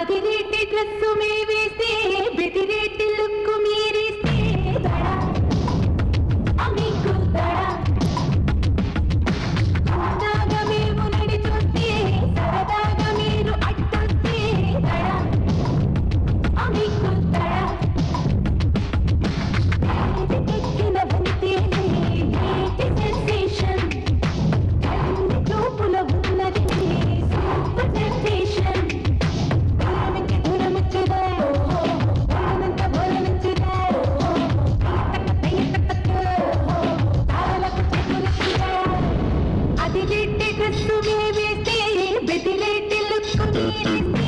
అదిరేటి dress మే వేస్తే బెదిరేటి look మీరిస్తే దడా మీకు దడా సరదాగా మేము నడి చూస్తే సరదాగా మీరు అడ్డొస్తే దడా మీకు దడా ఎక్కిన వంతేనే నీటి సెన్సేషన్ కళ్ళ చూపుల ఉన్నది సూపర్ సెన్సేషన్ అదిరేటి డ్రెస్సు వేస్తే బెదిరేటి లుక్కు మీరిస్తే